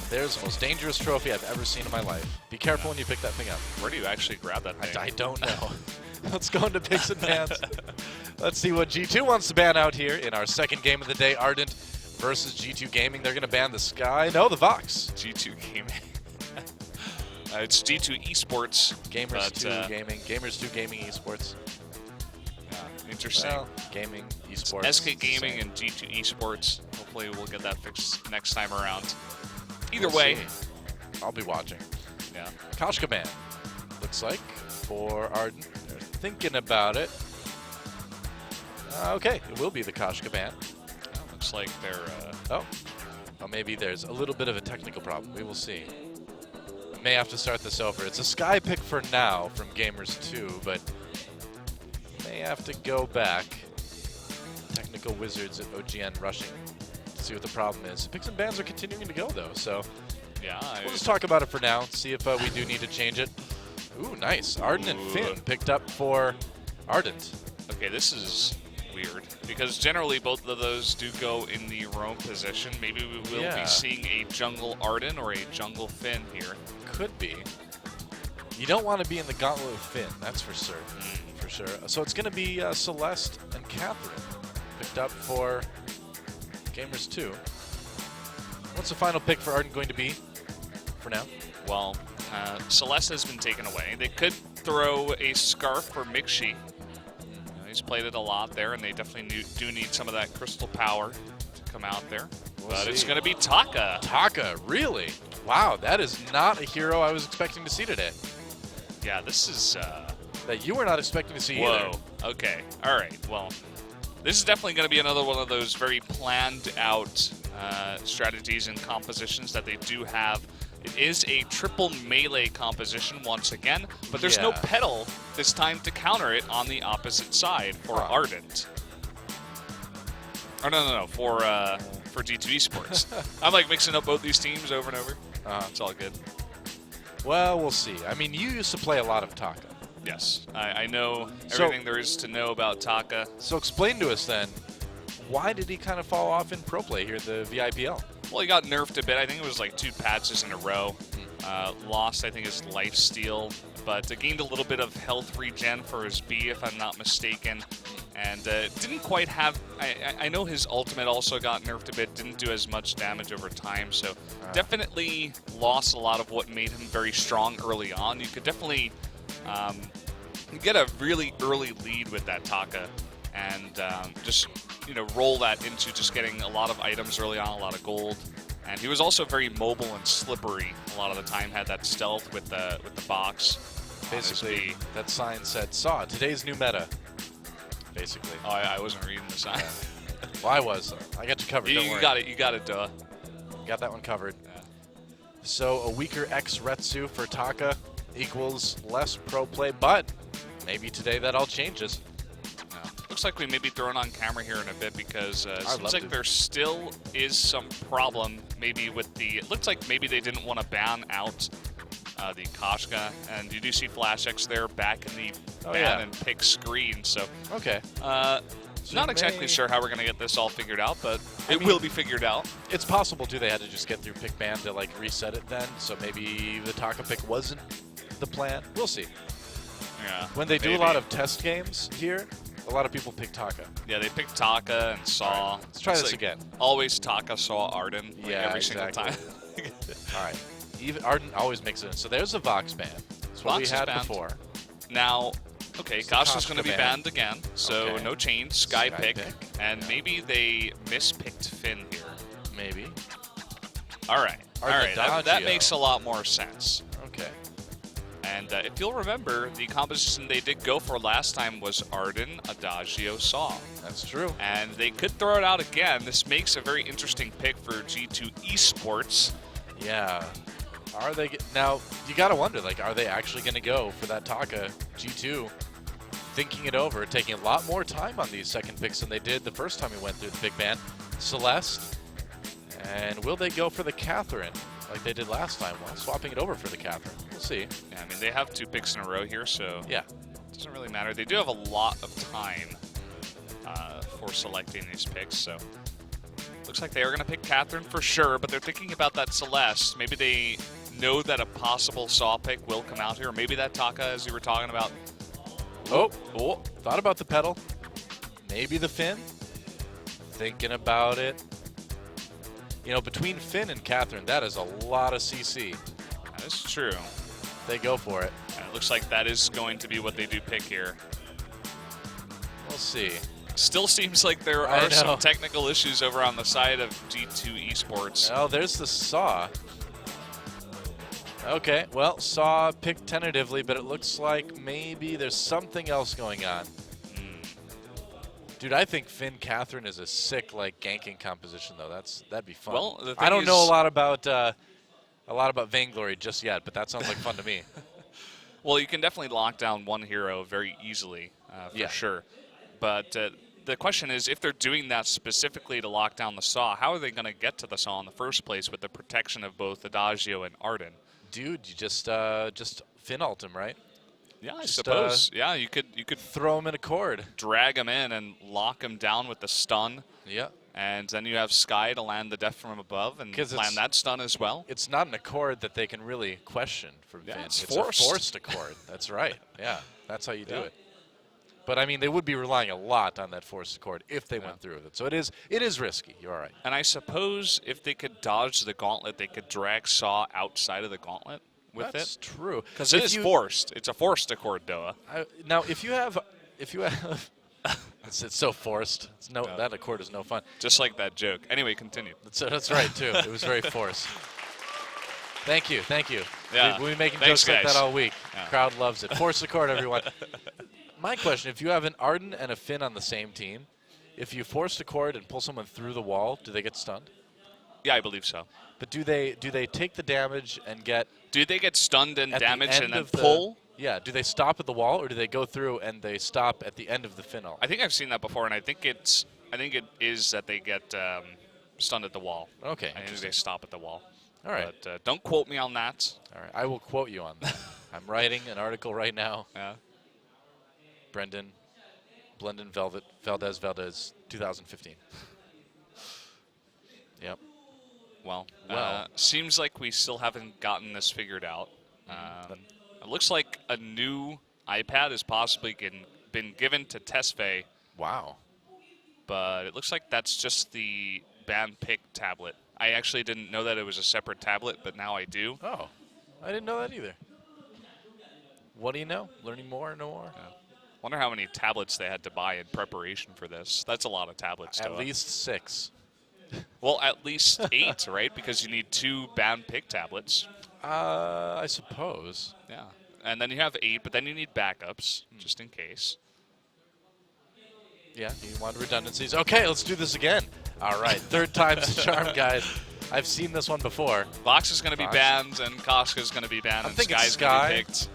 There's the most dangerous trophy I've ever seen in my life. Be careful when you pick that thing up. Where do you actually grab that thing? I don't know. Let's go into picks and bans. Let's see what G2 wants to ban out here in our second game of the day. Ardent versus G2 Gaming. They're going to ban the Sky. No, the Vox. G2 Gaming. It's G2 Esports. Gamers 2 Gaming. Gamers 2 Gaming Esports. Yeah, interesting. Well, gaming, Esports. SK Gaming and G2 Esports. Hopefully we'll get that fixed next time around. Either We'll way. see. I'll be watching. Yeah. Koshka ban. Looks like for Ardent. They're thinking about it. Okay, it will be the Koshka ban. Looks like they're... Oh, maybe there's a little bit of a technical problem. We will see. We may have to start this over. It's a Sky pick for now from Gamers 2, but may have to go back. Technical wizards at OGN rushing to see what the problem is. Picks and bans are continuing to go, though, so yeah, we'll just talk about it for now, see if we do need to change it. Ooh, nice. Ardent and Finn picked up for Ardent. Okay, this is weird, because generally both of those do go in the roam position. Maybe we will be seeing a jungle Ardent or a jungle Finn here. Could be. You don't want to be in the gauntlet of Finn, that's for certain. For sure. So it's going to be Celeste and Catherine picked up for Gamers 2. What's the final pick for Ardent going to be for now? Well, Celeste has been taken away. They could throw a Scarf for Mixi. He's played it a lot there, and they definitely do need some of that crystal power to come out there. But it's going to be Taka. Taka, really? Wow, that is not a hero I was expecting to see today. Yeah, this is... that you were not expecting to see either. Whoa, okay. All right, well, this is definitely going to be another one of those very planned out strategies and compositions that they do have. It is a triple melee composition once again, but there's no pedal this time to counter it on the opposite side for Ardent. Or no, for G2 Esports. I'm like mixing up both these teams over and over. It's all good. Well, we'll see. I mean, you used to play a lot of Taka. Yes, I know everything there is to know about Taka. So explain to us then, why did he kind of fall off in pro play here at the VIPL? Well, he got nerfed a bit. I think it was like 2 patches in a row. Lost, I think, his lifesteal, but gained a little bit of health regen for his B, if I'm not mistaken. And didn't quite have... I know his ultimate also got nerfed a bit, didn't do as much damage over time, so definitely lost a lot of what made him very strong early on. You could definitely get a really early lead with that Taka, and just roll that into just getting a lot of items early on, a lot of gold. And he was also very mobile and slippery a lot of the time, had that stealth with the box. Basically, that sign said, "Saw today's new meta." Basically. Oh, I wasn't reading the sign. Well, I was. I got you covered. Don't worry. You got it, duh. Got that one covered. Yeah. So a weaker X Retsu for Taka equals less pro play, but maybe today that all changes. Looks like we may be thrown on camera here in a bit, because it seems like there still is some problem maybe with the... It looks like maybe they didn't want to ban out the Koshka, and you do see Flash X there back in the ban and pick screen, so... Okay. Not exactly sure how we're going to get this all figured out, but it will be figured out. It's possible, too, they had to just get through pick ban to, like, reset it then, so maybe the Taka pick wasn't the plan. We'll see. Yeah. When they do a lot of test games here, a lot of people pick Taka. Yeah, they picked Taka and Saw. Right, let's try this again. Always Taka, Saw, Ardent. Like every single time. All right. Even Ardent always makes it in. So there's a Vox ban. That's what we had before. Now, okay, Koshka's going to be banned again. So no change. Sky pick. And maybe they mispicked Finn here. Maybe. All right. All right. That makes a lot more sense. Okay. And if you'll remember, the composition they did go for last time was Ardent, Adagio, Saw. That's true. And they could throw it out again. This makes a very interesting pick for G2 Esports. Yeah. Are they... Now, you got to wonder, like, are they actually going to go for that Taka G2? Thinking it over, taking a lot more time on these second picks than they did the first time we went through the big ban. Celeste. And will they go for the Catherine? Like they did last time, while swapping it over for the Catherine. We'll see. Yeah, I mean, they have 2 picks in a row here, so yeah, it doesn't really matter. They do have a lot of time for selecting these picks, so Looks like they are going to pick Catherine for sure, but they're thinking about that Celeste. Maybe they know that a possible Saw pick will come out here, or maybe that Taka, as you were talking about. Oh, thought about the pedal. Maybe the Finn. Thinking about it. You know, between Finn and Catherine, that is a lot of CC. That is true. They go for it. And it looks like that is going to be what they do pick here. We'll see. Still seems like there are some technical issues over on the side of G2 Esports. Oh, there's the Saw. Okay, well, Saw picked tentatively, but it looks like maybe there's something else going on. Dude, I think Finn Catherine is a sick ganking composition though. That'd be fun. Well, the thing I don't know a lot about Vainglory just yet, but that sounds like fun to me. Well, you can definitely lock down one hero very easily, for sure. But the question is, if they're doing that specifically to lock down the Saw, how are they going to get to the Saw in the first place with the protection of both Adagio and Ardent? Dude, you just Finn ult him, right? Yeah, I suppose. Yeah, you could throw him in a cord, drag him in, and lock him down with the stun. Yeah. And then you have Sky to land the death from above and land that stun as well. It's not an accord that they can really question from Finn. It's forced. A forced accord. That's right. Yeah, that's how you do it. But I mean, they would be relying a lot on that forced accord if they went through with it. So it is risky. You're all right. And I suppose if they could dodge the gauntlet, they could drag Saw outside of the gauntlet with That's it. True. Because it is forced. It's a forced accord, Doa. Now, if you have, it's so forced. That accord is no fun. Just like that joke. Anyway, continue. That's right too. It was very forced. Thank you. Yeah. We'll be making jokes like that all week. Yeah. Crowd loves it. Force accord, everyone. My question: if you have an Ardent and a Finn on the same team, if you force accord and pull someone through the wall, do they get stunned? Yeah, I believe so. But do they take the damage and get? Do they get stunned and damaged and then pull? Yeah. Do they stop at the wall, or do they go through and they stop at the end of the Finn ult? I think I've seen that before, and I think it is that they get stunned at the wall. Okay. I think they stop at the wall. All right. But don't quote me on that. All right. I will quote you on that. I'm writing an article right now. Yeah. Blendon Valdez 2015. Yep. Well, seems like we still haven't gotten this figured out. It looks like a new iPad has possibly been given to Tesfaye. Wow. But it looks like that's just the band pick tablet. I actually didn't know that it was a separate tablet, but now I do. Oh, I didn't know that either. What do you know? Learning more, no more? Yeah. Wonder how many tablets they had to buy in preparation for this. That's a lot of tablets. At least 6. Well, at least 8, right? Because you need 2 band pick tablets. I suppose. Yeah. And then you have 8, but then you need backups, just in case. Yeah, you want redundancies. Okay, let's do this again. All right, third time's the charm, guys. I've seen this one before. Vox is going to be banned, and Koska is going to be banned, and Sky's going to be picked.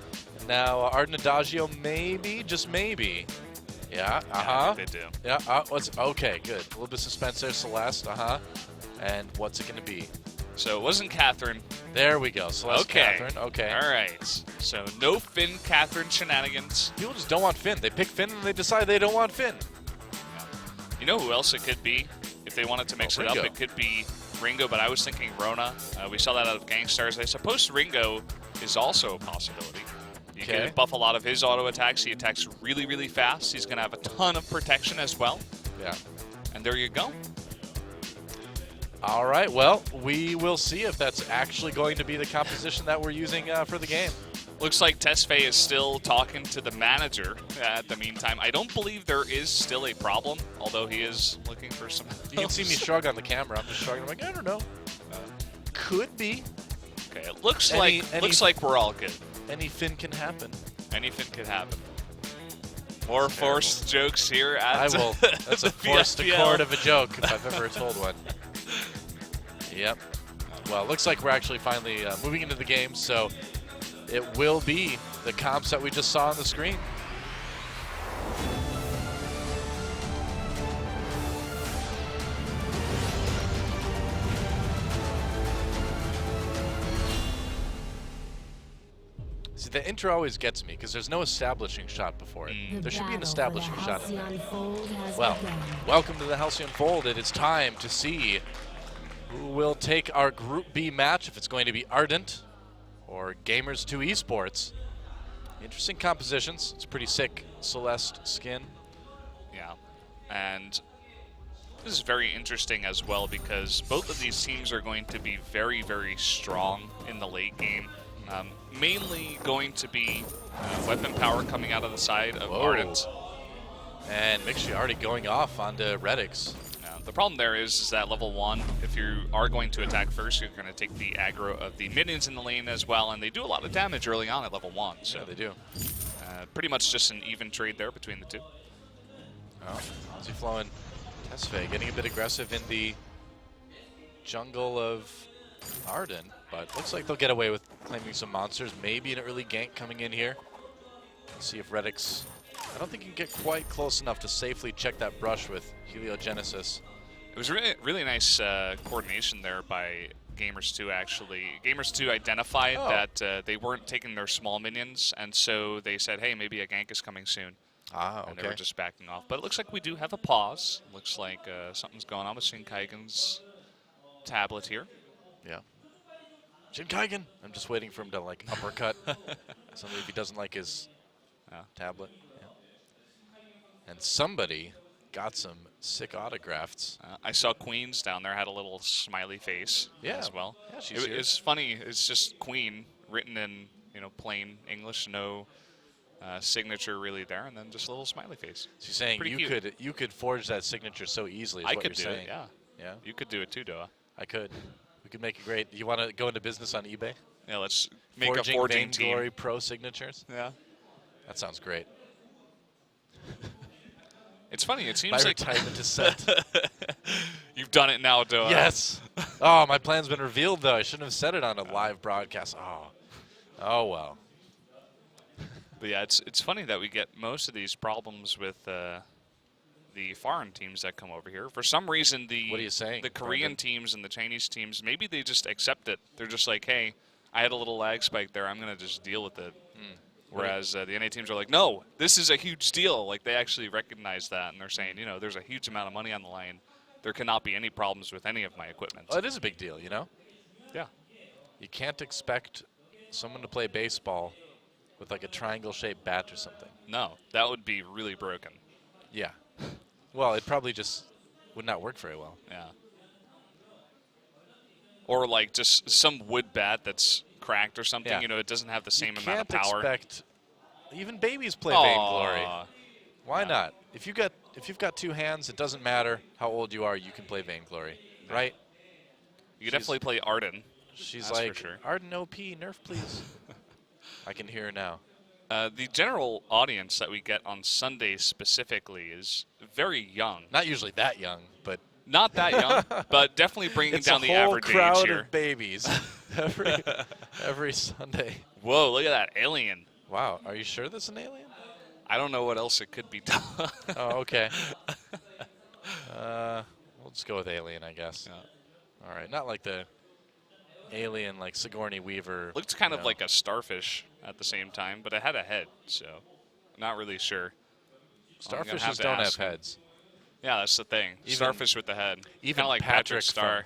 Now, Ardent Adagio, maybe, just maybe. Yeah, Yeah, they do. Yeah, okay, good. A little bit of suspense there, Celeste, And what's it going to be? So it wasn't Catherine. There we go, Celeste, Catherine, okay. All right, so no Finn Catherine shenanigans. People just don't want Finn. They pick Finn, and they decide they don't want Finn. Yeah. You know who else it could be? If they wanted to mix it up, it could be Ringo, but I was thinking Rona. We saw that out of Gangstars. I suppose Ringo is also a possibility. You can buff a lot of his auto attacks. He attacks really, really fast. He's going to have a ton of protection as well. Yeah. And there you go. All right, well, we will see if that's actually going to be the composition that we're using for the game. Looks like Tesfaye is still talking to the manager at the meantime. I don't believe there is still a problem, although he is looking for some help. You can see me shrug on the camera. I'm just shrugging. I'm like, I don't know. Could be. Okay, it looks like we're all good. Any Finn can happen. Anything could happen. More forced jokes here at I will. That's a forced accord of a joke if I've ever told one. Yep. Well, it looks like we're actually finally moving into the game, so it will be the comps that we just saw on the screen. See, the intro always gets me because there's no establishing shot before it. There should be an establishing shot in there. Well, welcome to the Halcyon Fold. It is time to see who will take our Group B match, if it's going to be Ardent or Gamers 2 Esports. Interesting compositions. It's pretty sick Celeste skin. Yeah, and this is very interesting as well because both of these teams are going to be very, very strong in the late game. Mainly going to be weapon power coming out of the side of Ardent. And Mixie already going off onto Redix. The problem there is that level 1, if you are going to attack first, you're going to take the aggro of the minions in the lane as well, and they do a lot of damage early on at level 1. So yeah, they do. Pretty much just an even trade there between the two. Oh, Zflow and Tesfaye getting a bit aggressive in the jungle of Ardent, but looks like they'll get away with claiming some monsters. Maybe an early gank coming in here. Let's see if Redix, I don't think he can get quite close enough to safely check that brush with Heliogenesis. It was really nice coordination there by Gamers 2, actually. Gamers 2 identified that they weren't taking their small minions, and so they said, hey, maybe a gank is coming soon. Ah, okay. And they were just backing off. But it looks like we do have a pause. Looks like something's going on with Shinkaigen's tablet here. Yeah. Shinkaigen! I'm just waiting for him to, like, uppercut somebody if he doesn't like his tablet. Yeah. And somebody got some sick autographs. I saw Queen's down there had a little smiley face as well. Yeah, she's here. It's funny. It's just Queen written in plain English, no signature really there, and then just a little smiley face. She's saying you could forge that signature so easily. Is I what could you're do saying. it. Yeah. You could do it too, Doa. I could. We could make a great. You want to go into business on eBay? Yeah, let's make a forging team. Vainglory Pro signatures. Yeah. That sounds great. It's funny. It seems my like retirement is set. You've done it now, Doa. Yes. Oh, my plan's been revealed though. I shouldn't have said it on a live broadcast. Oh well. But yeah, it's funny that we get most of these problems with the foreign teams that come over here. For some reason, what are you saying, the Korean teams and the Chinese teams, maybe they just accept it. They're just like, hey, I had a little lag spike there. I'm going to just deal with it. Whereas the NA teams are like, no, this is a huge deal. Like, they actually recognize that, and they're saying, there's a huge amount of money on the line. There cannot be any problems with any of my equipment. Well, it is a big deal, Yeah. You can't expect someone to play baseball with like a triangle-shaped bat or something. No, that would be really broken. Yeah. Well, it probably just would not work very well. Yeah. Or like just some wood bat that's cracked or something. Yeah. It doesn't have the same you amount of can't power. Expect even babies play Vainglory. Why not? If you've got two hands, it doesn't matter how old you are. You can play Vainglory, right? You can definitely play Ardent. She's that's like, for sure. Ardent OP, nerf please. I can hear her now. The general audience that we get on Sundays specifically is very young. Not usually that young, but not that young, but definitely bringing down the average age here. It's a whole crowd of babies every Sunday. Whoa, look at that alien. Wow, are you sure that's an alien? I don't know what else it could be done. Oh, okay. We'll just go with alien, I guess. Yeah. All right, not like the alien like Sigourney Weaver. Looked kind of like a starfish at the same time, but it had a head, so not really sure. Starfishes don't have heads. Yeah, that's the thing. Starfish with the head. Even kind of like Patrick Star.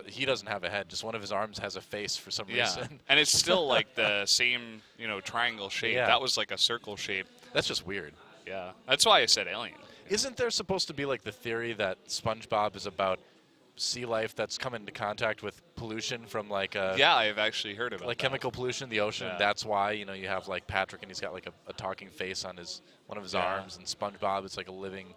He doesn't have a head. Just one of his arms has a face for some reason. And it's still like the same, triangle shape. Yeah. That was like a circle shape. That's just weird. Yeah, that's why I said alien. Isn't there supposed to be like the theory that SpongeBob is about sea life that's come into contact with pollution from like yeah, I've actually heard about like that. chemical pollution in the ocean. Yeah. That's why you have like Patrick and he's got like a talking face on one of his arms, and SpongeBob is like a living,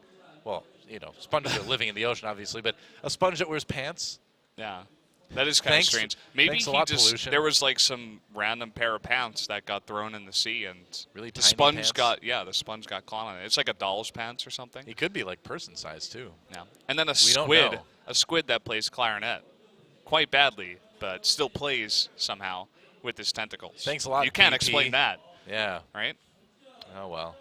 sponges are living in the ocean obviously, but a sponge that wears pants. Yeah. That is kind of strange. Maybe pollution. There was like some random pair of pants that got thrown in the sea, and really the tiny sponge pants? the sponge got caught on it. It's like a doll's pants or something. He could be like person size too. Yeah. And then a squid that plays clarinet quite badly, but still plays somehow with his tentacles. Thanks a lot. You can't BP. explain that. Yeah. Right? Oh well.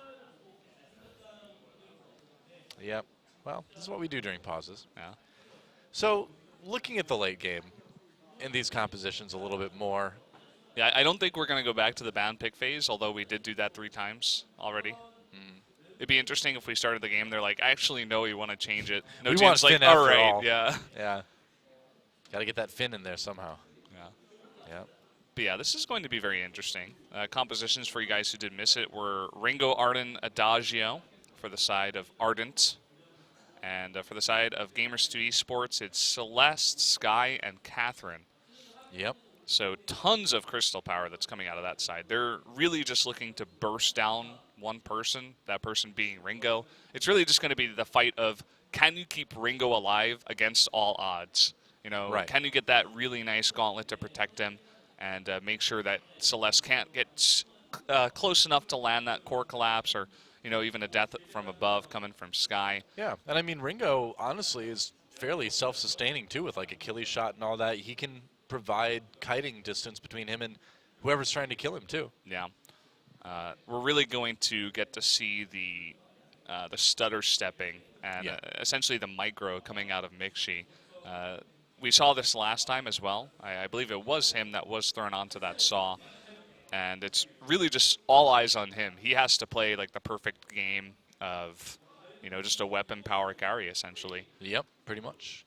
Yep. Well, this is what we do during pauses. Yeah. So, looking at the late game in these compositions a little bit more, Yeah, I don't think we're going to go back to the ban pick phase, although we did do that 3 times already. It'd be interesting if we started the game, they're like, actually, no, we want to change it. No We team's want like, Finn all after right, all. yeah. Yeah. Got to get that Finn in there somehow. Yeah. Yeah. But yeah, this is going to be very interesting. Compositions for you guys who did miss it were Ringo, Ardent, Adagio for the side of Ardent. And for the side of Gamers 2 Esports, it's Celeste, Sky, and Catherine. Yep. So tons of crystal power that's coming out of that side. They're really just looking to burst down one person, that person being Ringo. It's really just going to be the fight of, can you keep Ringo alive against all odds? You know, Right. Can you get that really nice gauntlet to protect him and make sure that Celeste can't get close enough to land that core collapse or, you know, even a death from above coming from Sky. Yeah. And I mean, Ringo, honestly, is fairly self-sustaining, too, with like Achilles shot and all that. He can provide kiting distance between him and whoever's trying to kill him, too. Yeah. We're really going to get to see the stutter stepping and essentially the micro coming out of Mixi. We saw this last time as well. I believe it was him that was thrown onto that saw. And it's really just all eyes on him. He has to play like the perfect game of, you know, just a weapon power carry essentially. Yep, pretty much.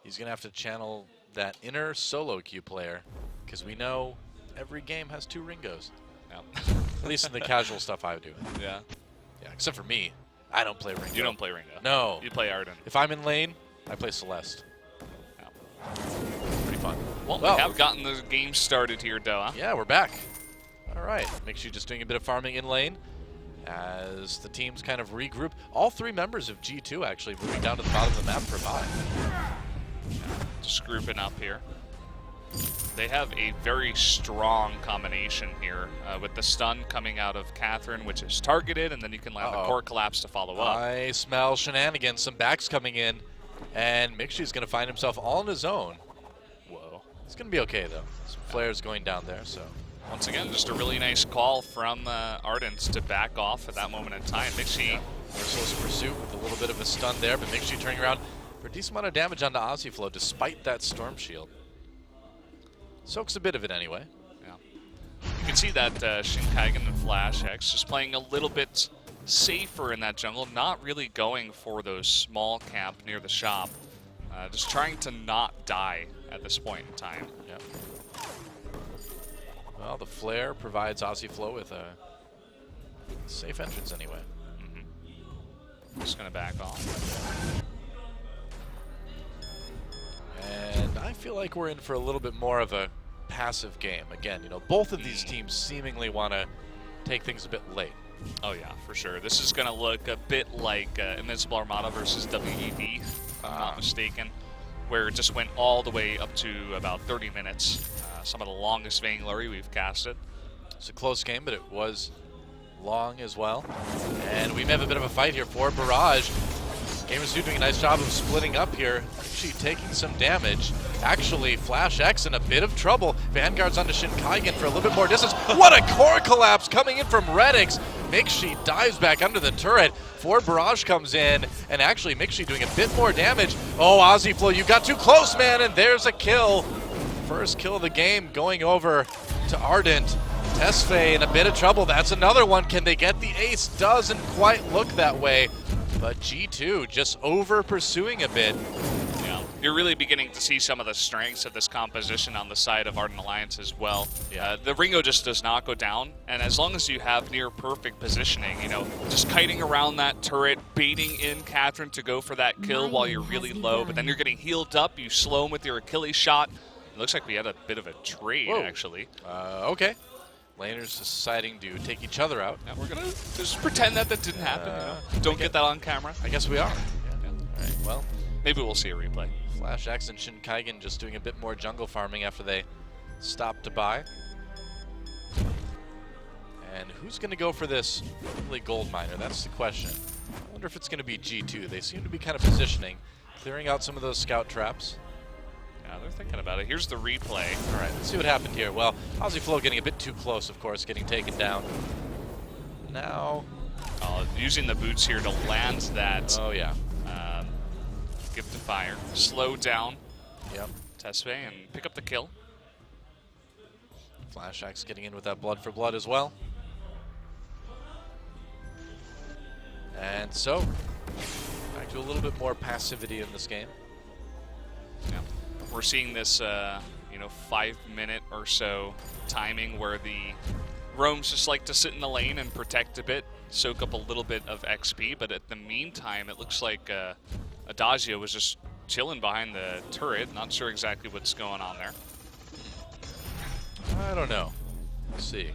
He's going to have to channel that inner solo queue player because we know every game has 2 Ringos. Yeah. At least in the casual stuff I do. Yeah. Yeah, except for me. I don't play Ringo. You don't play Ringo. No. You play Ardent. If I'm in lane, I play Celeste. Yeah. Pretty fun. Well, we have gotten the game started here, though, huh? Yeah, we're back. All right. Make sure you're just doing a bit of farming in lane as the teams kind of regroup. All 3 members of G2 actually moving down to the bottom of the map for buy. Just grouping up here. They have a very strong combination here with the stun coming out of Catherine, which is targeted, and then you can land the core collapse to follow up. I smell shenanigans. Some backs coming in, and Mixi's going to find himself all on his own. Whoa. It's going to be okay, though. Some flares going down there, so. Once again, just a really nice call from Ardent to back off at that moment in time. Mixi. Merciless pursuit with a little bit of a stun there, but Mixi turning around for a decent amount of damage onto Ozziflow despite that Storm Shield. Soaks a bit of it anyway. Yeah. You can see that Shinkaigen and Flash X just playing a little bit safer in that jungle, not really going for those small camp near the shop. Just trying to not die at this point in time. Yep. Well, the flare provides Ozziflow with a safe entrance anyway. Just going to back off. And I feel like we're in for a little bit more of a passive game. Again, you know, both of these teams seemingly want to take things a bit late. Oh yeah, for sure. This is going to look a bit like Invincible Armada versus WED, if I'm not mistaken, where it just went all the way up to about 30 minutes. Some of the longest Vainglory we've casted. It's a close game, but it was long as well. And we may have a bit of a fight here for Barrage. Gamers 2 doing a nice job of splitting up here. Actually taking some damage. Actually, Flash X in a bit of trouble. Vanguard's onto Shinkaigen for a little bit more distance. What a core collapse coming in from Redix. Mixi dives back under the turret. 4 Barrage comes in, and actually Mixi doing a bit more damage. Oh, Ozziflow, you got too close, man, and there's a kill. First kill of the game going over to Ardent. Tesfaye in a bit of trouble. That's another one. Can they get the ace? Doesn't quite look that way. But G2 just over pursuing a bit. Yeah, you're really beginning to see some of the strengths of this composition on the side of Ardent Alliance as well. Yeah. The Ringo just does not go down, and as long as you have near perfect positioning, you know, just kiting around that turret, baiting in Catherine to go for that kill while you're really low, but then you're getting healed up, you slow him with your Achilles shot. It looks like we had a bit of a trade, actually. Okay. Laners deciding to take each other out. Now we're going to just pretend that didn't happen. You know? Don't get that on camera. I guess we are. Yeah. All right, well. Maybe we'll see a replay. Flash X and Shinkaigen just doing a bit more jungle farming after they stopped to buy. And who's going to go for this early gold miner? That's the question. I wonder if it's going to be G2. They seem to be kind of positioning, clearing out some of those scout traps. Yeah, they're thinking about it. Here's the replay. All right, let's see what happened here. Well, Ozziflow getting a bit too close, of course, getting taken down. Now... using the boots here to land that. Oh, yeah. Gift of Fire. Slow down. Yep. Tesfaye and pick up the kill. Flash Axe getting in with that blood for blood as well. And so, back to a little bit more passivity in this game. Yeah. We're seeing this, 5-minute or so timing where the roams just like to sit in the lane and protect a bit, soak up a little bit of XP, but at the meantime, it looks like Adagio was just chilling behind the turret. Not sure exactly what's going on there. I don't know. Let's see.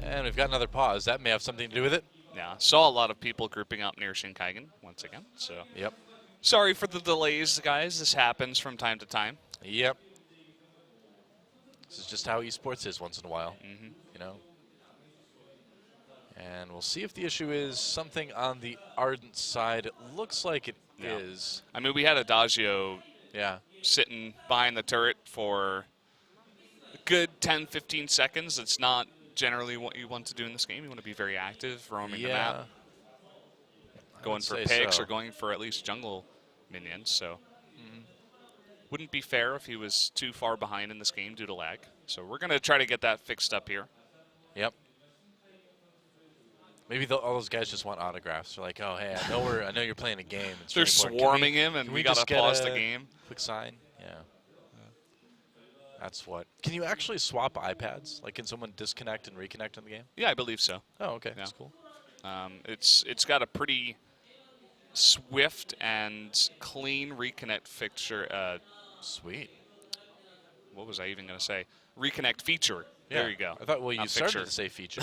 And we've got another pause. That may have something to do with it. Yeah, saw a lot of people grouping up near Shinkaigen once again. So Yep. sorry for the delays, guys. This happens from time to time. Yep. This is just how esports is once in a while, you know. And we'll see if the issue is something on the Ardent side. It looks like it is. I mean, we had Adagio Yeah. sitting behind the turret for a good 10, 15 seconds. It's not generally what you want to do in this game. You want to be very active, roaming the map, going for picks or going for at least jungle minions. So wouldn't be fair if he was too far behind in this game due to lag. So we're going to try to get that fixed up here. Yep. Maybe all those guys just want autographs. They're like, oh, hey, I know you're playing a game. It's They're really important. swarming him, and we got to pause the game. Quick sign? Yeah. That's what. Can you actually swap iPads? Like, can someone disconnect and reconnect in the game? Yeah, I believe so. Oh, okay. That's cool. It's got a pretty swift and clean reconnect fixture. Sweet. What was I even going to say? Reconnect feature. Yeah. There you go. I thought, well, you started fixture. to say feature.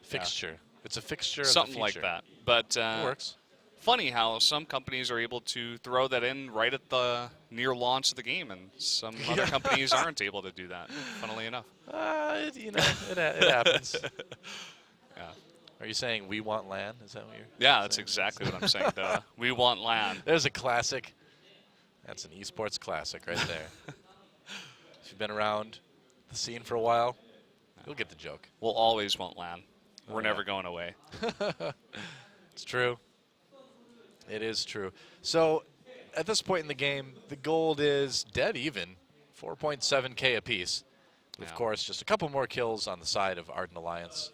Fixture. It's a fixture Something of the like feature. that. But It works. funny how some companies are able to throw that in right at the near launch of the game, and some other companies aren't able to do that, funnily enough. It happens. Yeah. Are you saying we want LAN? Is that what you're Yeah, that's saying? exactly what I'm saying. We want LAN. There's a classic. That's an esports classic right there. If you've been around the scene for a while, you'll get the joke. We'll always want LAN. We're never going away. It's true. It is true. So, at this point in the game, the gold is dead even, 4.7k apiece. Of course, just a couple more kills on the side of Ardent Alliance.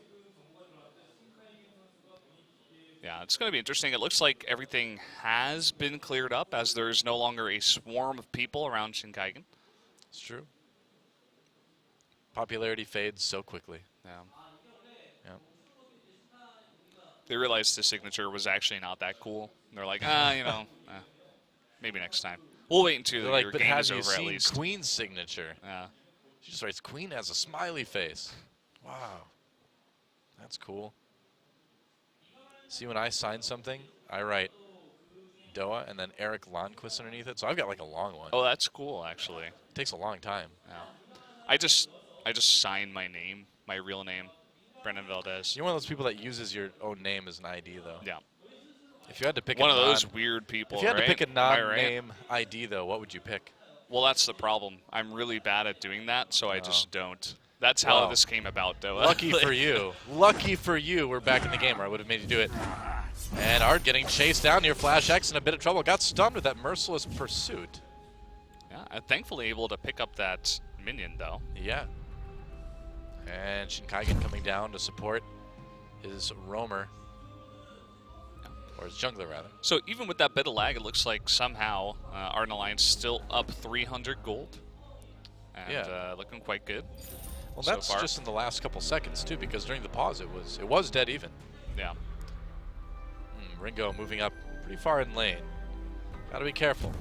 Yeah, it's going to be interesting. It looks like everything has been cleared up as there's no longer a swarm of people around Shinkaigen. It's true. Popularity fades so quickly. Yeah. Yeah. They realized the signature was actually not that cool. And they're like, maybe next time. We'll wait until They're like, your but game have is you over seen at least. Queen's signature? Yeah. She just writes, Queen has a smiley face. Wow. That's cool. See, when I sign something, I write Doa and then Eric Lundqvist underneath it. So I've got like a long one. Oh, that's cool, actually. It takes a long time. Yeah. I just signed my name, my real name, Brendan Valdez. You're one of those people that uses your own name as an ID, though. Yeah. If you had to pick One of those weird people, if you had right? to pick a Am I right? non-name ID, though, what would you pick? Well, that's the problem. I'm really bad at doing that, so I just don't. That's how this came about, though. Lucky for you. Lucky for you, we're back in the game, or I would have made you do it. And Art getting chased down near Flash X in a bit of trouble. Got stunned with that merciless pursuit. Yeah, thankfully able to pick up that minion, though. Yeah. And Shinkaigen coming down to support his roamer. Or his jungler, rather. So even with that bit of lag, it looks like somehow Ardent Alliance still up 300 gold. And looking quite good. Well, so that's far. just in the last couple seconds, too, because during the pause, it was dead even. Yeah. Ringo moving up pretty far in lane. Gotta be careful.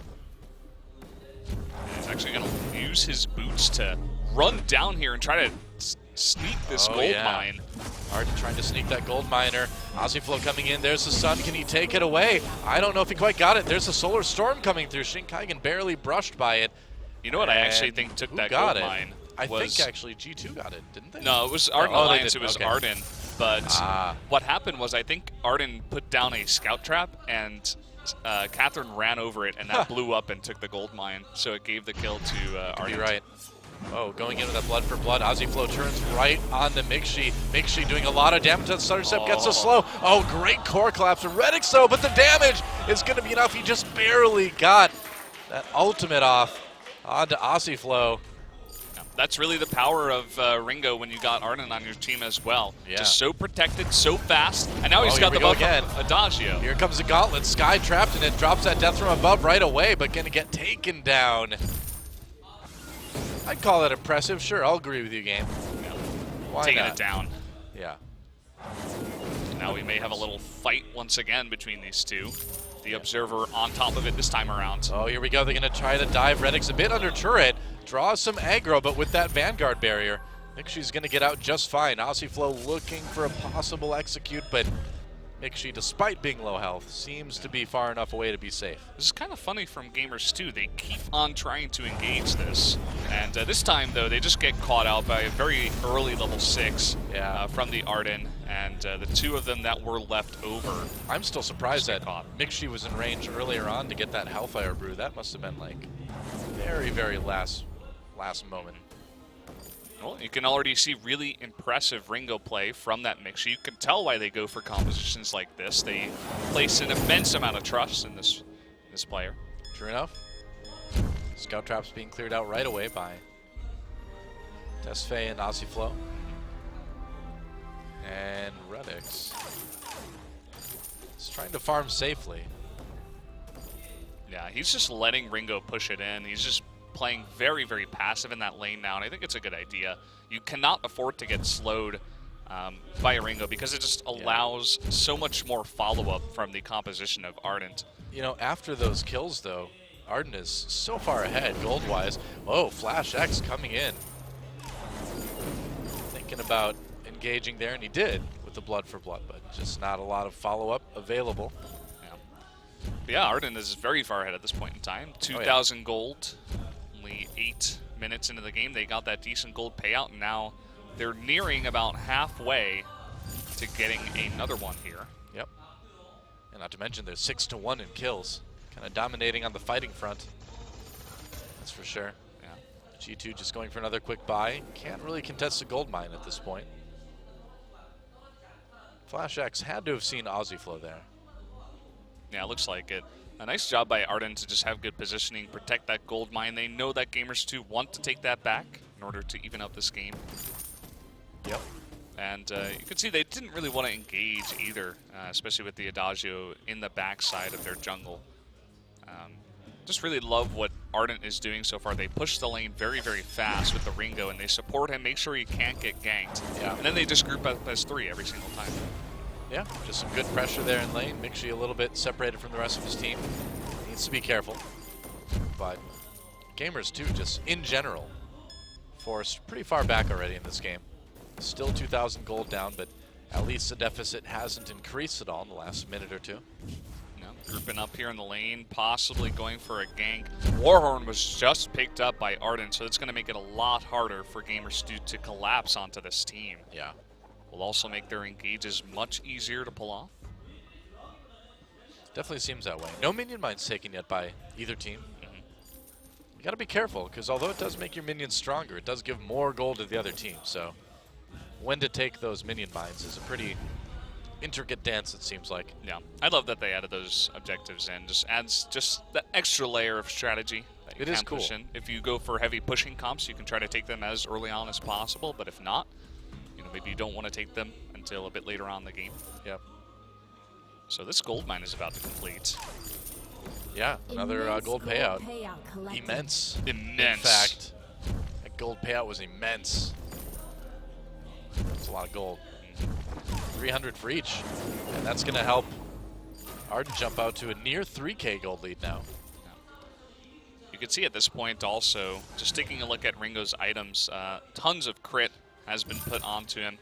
He's actually going to use his boots to run down here and try to sneak this gold mine. Ardent trying to sneak that gold miner. Ozzyflow coming in. There's the sun. Can he take it away? I don't know if he quite got it. There's a solar storm coming through. Shinkaigen barely brushed by it. You know what I actually think took that gold mine? I think actually G2 got it, didn't they? No, it was Ardent Alliance. It was Ardent. But what happened was I think Ardent put down a scout trap and Catherine ran over it and that blew up and took the gold mine. So it gave the kill to Ardent. You're right. Oh, going into that blood for blood. Ozzyflow turns right on the Mixi. Mixi doing a lot of damage to the stutter step. Gets a slow. Oh, great core collapse from Reddick, though, but the damage is going to be enough. He just barely got that ultimate off onto Ozzyflow. that's really the power of Ringo when you got Ardent on your team as well. Yeah. Just so protected, so fast, and now he's got the go buff again. from Adagio. Here comes the gauntlet. Sky trapped in it, drops that death from above right away, but gonna get taken down. I'd call that impressive. Sure, I'll agree with you, game. Yeah. Why Taking not? it down. Yeah. Now we may have a little fight once again between these two. The Observer on top of it this time around. Oh, here we go. They're going to try to dive Redix a bit under turret. Draws some aggro, but with that Vanguard barrier, Mixie's going to get out just fine. Ossiflow looking for a possible execute, but Mixie, despite being low health, seems to be far enough away to be safe. This is kind of funny from gamers too. They keep on trying to engage this. And this time, though, they just get caught out by a very early level 6 from the Ardent. And the two of them that were left over. I'm still surprised that Mixie was in range earlier on to get that Hellfire Brew. That must have been like very, very last moment. Well, you can already see really impressive Ringo play from that Mixie. You can tell why they go for compositions like this. They place an immense amount of trust in this player. True enough. Scout traps being cleared out right away by Tesfaye and Ossiflow. And Redix is trying to farm safely. Yeah, he's just letting Ringo push it in. He's just playing very, very passive in that lane now, and I think it's a good idea. You cannot afford to get slowed by a Ringo because it just allows so much more follow-up from the composition of Ardent. You know, after those kills, though, Ardent is so far ahead gold-wise. Oh, Flash X coming in. Thinking about engaging there, and he did with the blood for blood, but just not a lot of follow-up available. Yeah, Ardent is very far ahead at this point in time. 2,000 gold, only 8 minutes into the game. They got that decent gold payout, and now they're nearing about halfway to getting another one here. Yep. And not to mention they're 6-1 in kills. Kind of dominating on the fighting front. That's for sure. Yeah. G2 just going for another quick buy. Can't really contest the gold mine at this point. Flash X had to have seen Ossiflow there. Yeah, it looks like it. A nice job by Ardent to just have good positioning, protect that gold mine. They know that Gamers 2 want to take that back in order to even up this game. Yep. And you can see they didn't really want to engage either, especially with the Adagio in the backside of their jungle. Just really love what Ardent is doing so far. They push the lane very, very fast with the Ringo, and they support him, make sure he can't get ganked. Yeah. And then they just group up as 3 every single time. Yeah, just some good pressure there in lane. Mixie a little bit separated from the rest of his team. Needs to be careful. But Gamers 2, just in general, forced pretty far back already in this game. Still 2,000 gold down, but at least the deficit hasn't increased at all in the last minute or two. Grouping up here in the lane, possibly going for a gank. Warhorn was just picked up by Ardent, so it's going to make it a lot harder for Gamers 2 to collapse onto this team. Yeah. Will also make their engages much easier to pull off. Definitely seems that way. No minion mines taken yet by either team. You got to be careful, because although it does make your minions stronger, it does give more gold to the other team. So when to take those minion mines is a pretty intricate dance, it seems like. Yeah, I love that they added those objectives in. Just adds just that extra layer of strategy that you can push in. If you go for heavy pushing comps, you can try to take them as early on as possible, but if not, you know, maybe you don't want to take them until a bit later on in the game. Yep. So this gold mine is about to complete. Yeah, another gold payout. Immense. In fact, that gold payout was immense. That's a lot of gold. 300 for each, and that's going to help Ardent jump out to a near 3K gold lead now. You can see at this point also, just taking a look at Ringo's items, tons of crit has been put onto him,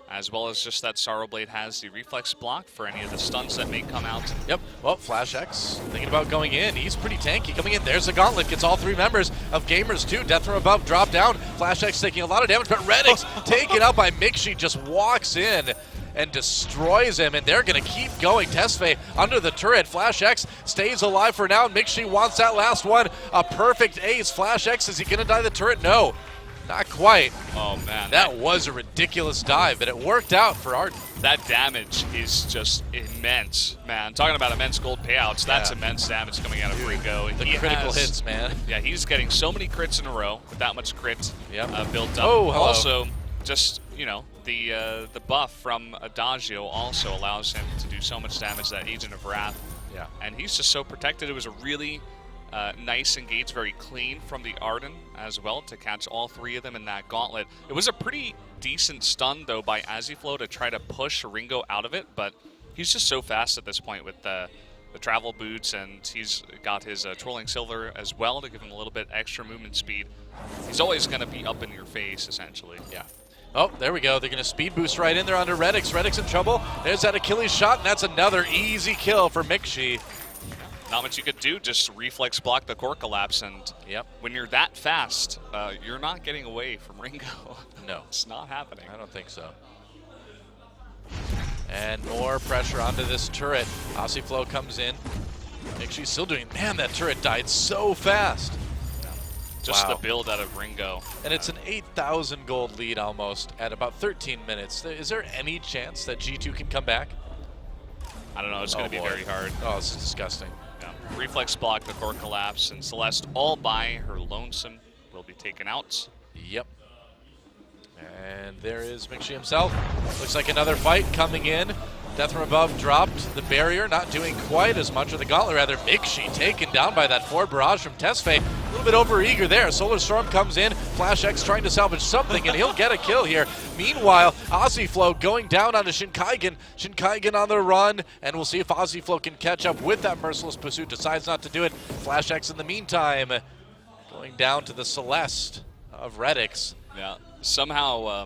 as well as just that Sorrow Blade has the reflex block for any of the stuns that may come out. Yep, well, Flash X thinking about going in. He's pretty tanky coming in. There's a gauntlet, gets all 3 members of Gamers 2. Death from above, drop down. Flash X taking a lot of damage, but Redix taken out by Mixie, just walks in and destroys him, and they're going to keep going. Tesfaye under the turret. Flash X stays alive for now. Mixie wants that last one. A perfect ace. Flash X, is he going to die the turret? No, not quite. Oh, man. That was a ridiculous dive, but it worked out for Ardent. That damage is just immense, man. Talking about immense gold payouts, that's immense damage coming out of Ringo. The critical hits, man. Yeah, he's getting so many crits in a row with that much crit built up. Oh, hello. Also, just, you know, the buff from Adagio also allows him to do so much damage, that Agent of Wrath. Yeah. And he's just so protected. It was a really nice engage, very clean from the Ardent as well to catch all 3 of them in that gauntlet. It was a pretty decent stun, though, by Aziflow to try to push Ringo out of it, but he's just so fast at this point with the travel boots, and he's got his Twirling Silver as well to give him a little bit extra movement speed. He's always going to be up in your face, essentially. Yeah. Oh, there we go. They're going to speed boost right in there under Redix. Redix in trouble. There's that Achilles shot, and that's another easy kill for Mixi. Not much you could do, just reflex block the core collapse, and when you're that fast, you're not getting away from Ringo. No. It's not happening. I don't think so. And more pressure onto this turret. Ossiflow comes in. Mixi's still doing, man, that turret died so fast. Just the build out of Ringo. And it's an 8,000 gold lead almost at about 13 minutes. Is there any chance that G2 can come back? I don't know. It's going to be very hard. Oh, this is disgusting. Yeah. Reflex block, the core collapse, and Celeste all by her lonesome will be taken out. Yep. And there is Mixi himself. Looks like another fight coming in. Death from above dropped the barrier, not doing quite as much, or the gauntlet rather. Mixi taken down by that forward barrage from Tesfaye. A little bit over-eager there. Solar Storm comes in. Flash X trying to salvage something, and he'll get a kill here. Meanwhile, Ossiflow going down onto Shinkaigen. Shinkaigen on the run, and we'll see if Ossiflow can catch up with that merciless pursuit. Decides not to do it. Flash X in the meantime going down to the Celeste of Redix. Yeah, somehow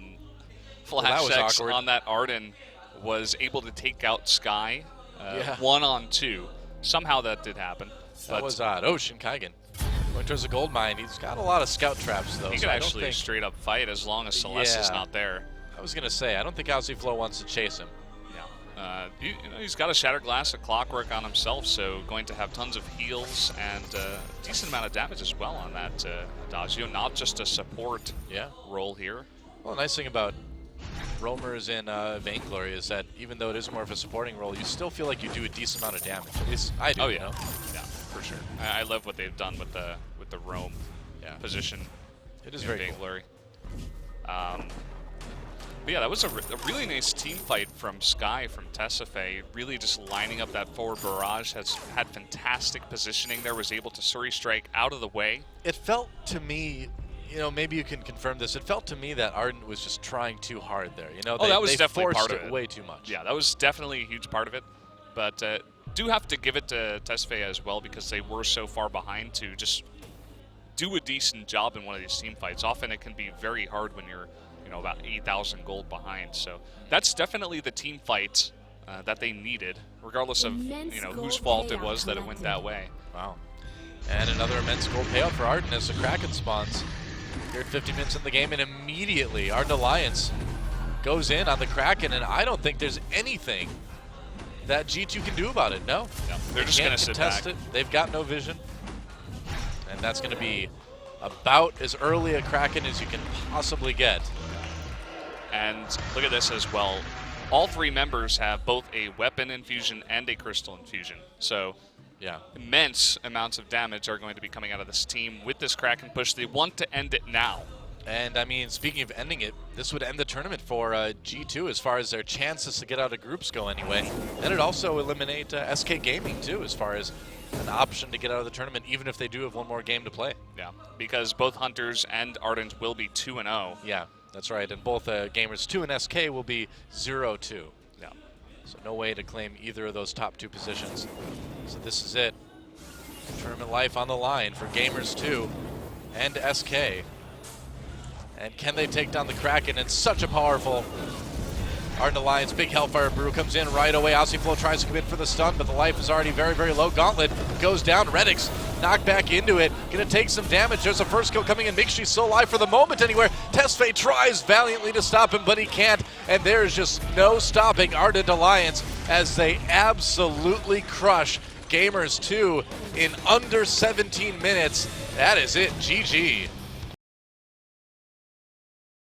Flash X on that Ardent was able to take out Sky 1-on-2. Somehow that did happen. That was odd. Oh, Shinkaigen going towards the gold mine. He's got a lot of scout traps, though. He can actually straight up fight as long as Celeste is not there. I was going to say, I don't think Ossiflow wants to chase him. Yeah. You know, he's got a Shattered Glass, a Clockwork on himself, so going to have tons of heals and a decent amount of damage as well on that Adagio. Not just a support role here. Well, the nice thing about roamers in Vainglory is that even though it is more of a supporting role, you still feel like you do a decent amount of damage. At least I do. Oh, yeah. You know? Yeah, for sure. I love what they've done with the roam position. It is very Vainglory. Cool. But yeah, that was a really nice team fight from Sky, from Tesfaye. Really just lining up that forward barrage. Has had fantastic positioning there. Was able to Suri Strike out of the way. It felt to me, you know, maybe you can confirm this. It felt to me that Ardent was just trying too hard there. You know, that was they definitely forced part of it it. way too much. Yeah, that was definitely a huge part of it. But do have to give it to Tesfaye as well, because they were so far behind to just do a decent job in one of these team fights. Often it can be very hard when you're, you know, about 8,000 gold behind. So that's definitely the team fight that they needed, regardless of, you know, whose fault it was that it went that way. Wow. And another immense gold payout for Ardent as the Kraken spawns. Here at 50 minutes in the game, and immediately Ardent Alliance goes in on the Kraken, and I don't think there's anything that G2 can do about it. No. They're just going to sit back. It. They've got no vision. And that's going to be about as early a Kraken as you can possibly get. And look at this as well. All 3 members have both a weapon infusion and a crystal infusion. So immense amounts of damage are going to be coming out of this team with this Kraken push. They want to end it now. And, I mean, speaking of ending it, this would end the tournament for G2 as far as their chances to get out of groups go anyway. And it'd also eliminate SK Gaming, too, as far as an option to get out of the tournament, even if they do have one more game to play. Yeah, because both Hunters and Ardent will be 2-0. Yeah, that's right. And both Gamers 2 and SK will be 0-2. Yeah. So no way to claim either of those top 2 positions. So this is it. Tournament life on the line for Gamers 2 and SK. And can they take down the Kraken? It's such a powerful Ardent Alliance. Big Hellfire Brew comes in right away. Ossiflow tries to come in for the stun, but the life is already very, very low. Gauntlet goes down. Redix knocked back into it. Gonna take some damage. There's a first kill coming in. Mixi's still alive for the moment anywhere. Tesfaye tries valiantly to stop him, but he can't. And there's just no stopping Ardent Alliance as they absolutely crush Gamers 2 in under 17 minutes. That is it. GG.